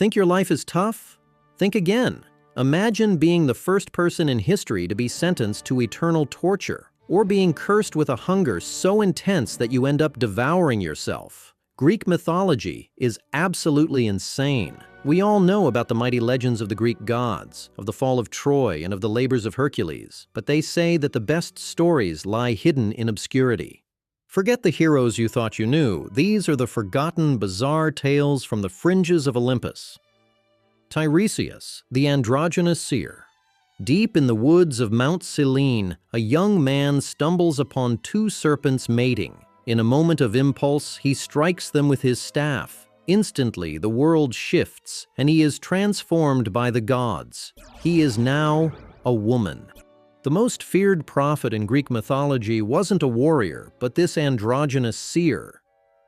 Think your life is tough? Think again. Imagine being the first person in history to be sentenced to eternal torture, or being cursed with a hunger so intense that you end up devouring yourself. Greek mythology is absolutely insane. We all know about the mighty legends of the Greek gods, of the fall of Troy, and of the labors of Hercules, but they say that the best stories lie hidden in obscurity. Forget the heroes you thought you knew. These are the forgotten, bizarre tales from the fringes of Olympus. Tiresias, the androgynous seer. Deep in the woods of Mount Selene, a young man stumbles upon two serpents mating. In a moment of impulse, he strikes them with his staff. Instantly, the world shifts, and he is transformed by the gods. He is now a woman. The most feared prophet in Greek mythology wasn't a warrior, but this androgynous seer.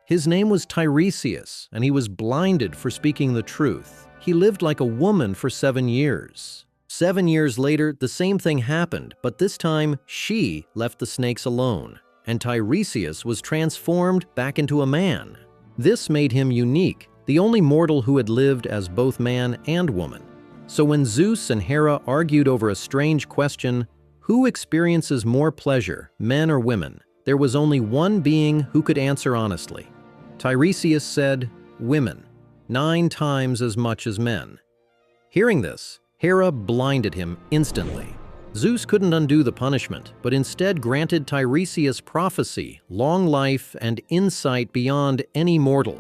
His name was Tiresias, and he was blinded for speaking the truth. He lived like a woman for 7 years. 7 years later, the same thing happened, but this time, she left the snakes alone, and Tiresias was transformed back into a man. This made him unique, the only mortal who had lived as both man and woman. So when Zeus and Hera argued over a strange question, who experiences more pleasure, men or women, there was only one being who could answer honestly. Tiresias said, women, 9 times as much as men. Hearing this, Hera blinded him instantly. Zeus couldn't undo the punishment, but instead granted Tiresias prophecy, long life, and insight beyond any mortal.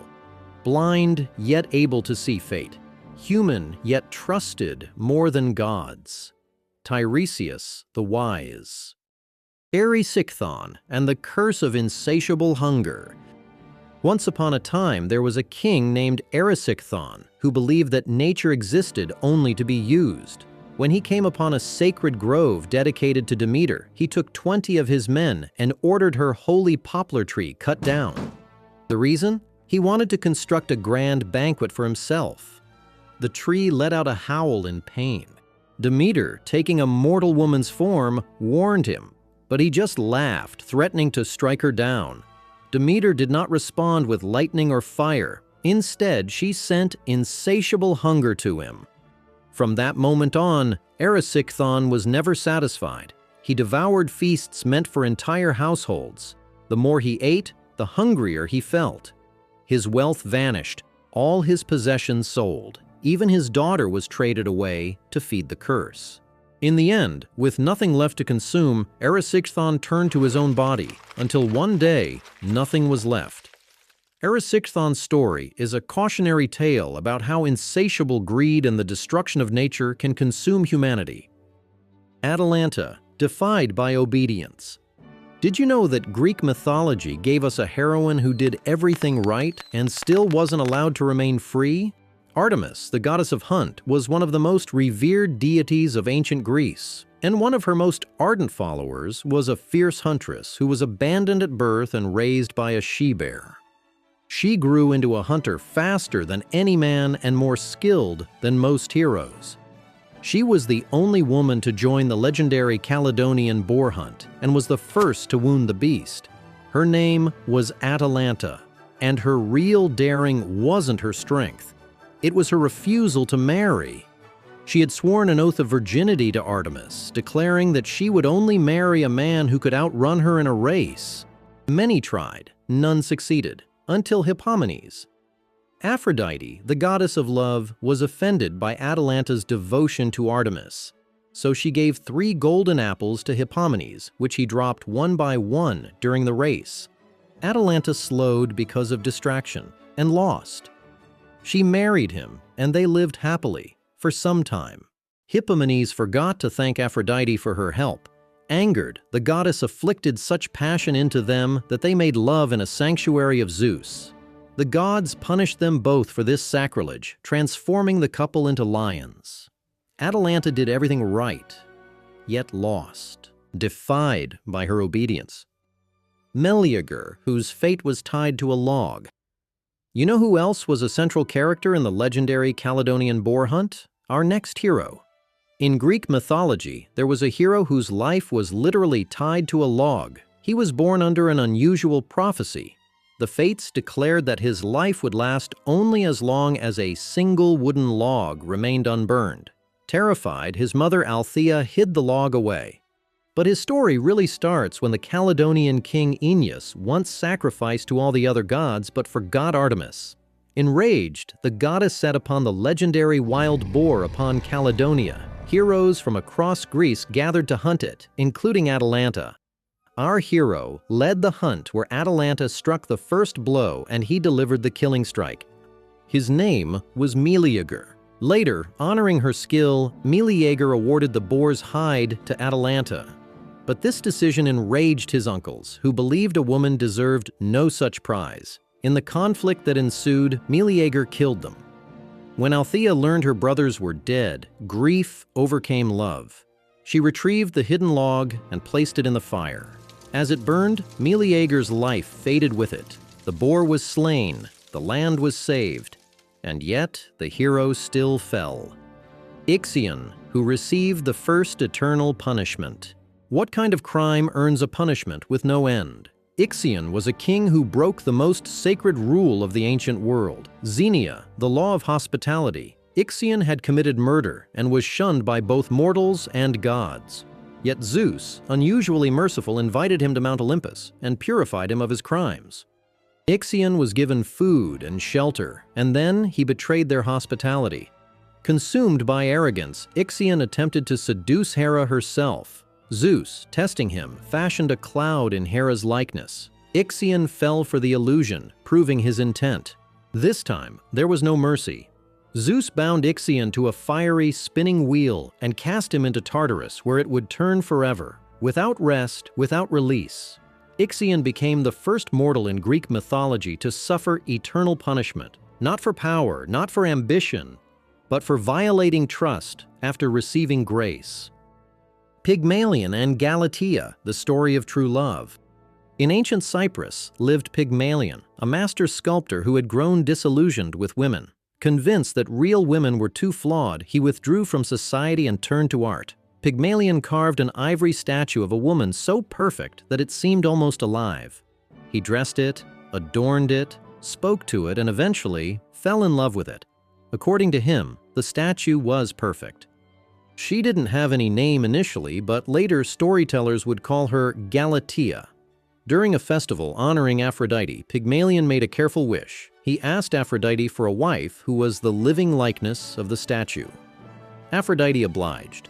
Blind, yet able to see fate. Human, yet trusted more than gods. Tiresias the Wise. Erysichthon and the Curse of Insatiable Hunger. Once upon a time, there was a king named Erysichthon who believed that nature existed only to be used. When he came upon a sacred grove dedicated to Demeter, he took 20 of his men and ordered her holy poplar tree cut down. The reason? He wanted to construct a grand banquet for himself. The tree let out a howl in pain. Demeter, taking a mortal woman's form, warned him, but he just laughed, threatening to strike her down. Demeter did not respond with lightning or fire. Instead, she sent insatiable hunger to him. From that moment on, Erysichthon was never satisfied. He devoured feasts meant for entire households. The more he ate, the hungrier he felt. His wealth vanished, all his possessions sold. Even his daughter was traded away to feed the curse. In the end, with nothing left to consume, Erysichthon turned to his own body, until one day, nothing was left. Erysichthon's story is a cautionary tale about how insatiable greed and the destruction of nature can consume humanity. Atalanta, defied by obedience. Did you know that Greek mythology gave us a heroine who did everything right and still wasn't allowed to remain free? Artemis, the goddess of hunt, was one of the most revered deities of ancient Greece, and one of her most ardent followers was a fierce huntress who was abandoned at birth and raised by a she-bear. She grew into a hunter faster than any man and more skilled than most heroes. She was the only woman to join the legendary Caledonian boar hunt and was the first to wound the beast. Her name was Atalanta, and her real daring wasn't her strength. It was her refusal to marry. She had sworn an oath of virginity to Artemis, declaring that she would only marry a man who could outrun her in a race. Many tried, none succeeded, until Hippomenes. Aphrodite, the goddess of love, was offended by Atalanta's devotion to Artemis. So she gave 3 golden apples to Hippomenes, which he dropped one by one during the race. Atalanta slowed because of distraction and lost. She married him, and they lived happily for some time. Hippomenes forgot to thank Aphrodite for her help. Angered, the goddess afflicted such passion into them that they made love in a sanctuary of Zeus. The gods punished them both for this sacrilege, transforming the couple into lions. Atalanta did everything right, yet lost, defied by her obedience. Meleager, whose fate was tied to a log. You know who else was a central character in the legendary Caledonian boar hunt? Our next hero. In Greek mythology, there was a hero whose life was literally tied to a log. He was born under an unusual prophecy. the fates declared that his life would last only as long as a single wooden log remained unburned. Terrified, his mother Althea hid the log away. But his story really starts when the Caledonian king Aeneas once sacrificed to all the other gods but forgot Artemis. Enraged, the goddess set upon the legendary wild boar upon Caledonia. Heroes from across Greece gathered to hunt it, including Atalanta. Our hero led the hunt where Atalanta struck the first blow and he delivered the killing strike. His name was Meleager. Later, honoring her skill, Meleager awarded the boar's hide to Atalanta. But this decision enraged his uncles, who believed a woman deserved no such prize. In the conflict that ensued, Meleager killed them. When Althea learned her brothers were dead, grief overcame love. She retrieved the hidden log and placed it in the fire. As it burned, Meleager's life faded with it. The boar was slain, the land was saved, and yet the hero still fell. Ixion, who received the first eternal punishment. What kind of crime earns a punishment with no end? Ixion was a king who broke the most sacred rule of the ancient world, Xenia, the law of hospitality. Ixion had committed murder and was shunned by both mortals and gods. Yet Zeus, unusually merciful, invited him to Mount Olympus and purified him of his crimes. Ixion was given food and shelter, and then he betrayed their hospitality. Consumed by arrogance, Ixion attempted to seduce Hera herself. Zeus, testing him, fashioned a cloud in Hera's likeness. Ixion fell for the illusion, proving his intent. This time, there was no mercy. Zeus bound Ixion to a fiery, spinning wheel and cast him into Tartarus, where it would turn forever, without rest, without release. Ixion became the first mortal in Greek mythology to suffer eternal punishment, not for power, not for ambition, but for violating trust after receiving grace. Pygmaleon and Galatea, the story of true love. In ancient Cyprus lived Pygmaleon, a master sculptor who had grown disillusioned with women. Convinced that real women were too flawed, he withdrew from society and turned to art. Pygmalion carved an ivory statue of a woman so perfect that it seemed almost alive. He dressed it, adorned it, spoke to it, and eventually fell in love with it. According to him, the statue was perfect. She didn't have any name initially, but later storytellers would call her Galatea. During a festival honoring Aphrodite, Pygmalion made a careful wish. He asked Aphrodite for a wife who was the living likeness of the statue. Aphrodite obliged.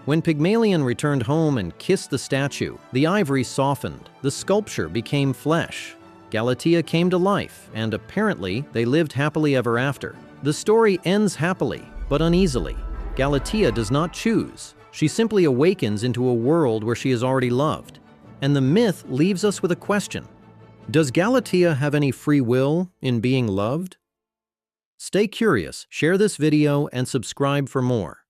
When Pygmalion returned home and kissed the statue, the ivory softened, the sculpture became flesh. Galatea came to life, and apparently they lived happily ever after. The story ends happily, but uneasily. Galatea does not choose. She simply awakens into a world where she is already loved. And the myth leaves us with a question. Does Galatea have any free will in being loved? Stay curious, share this video, and subscribe for more.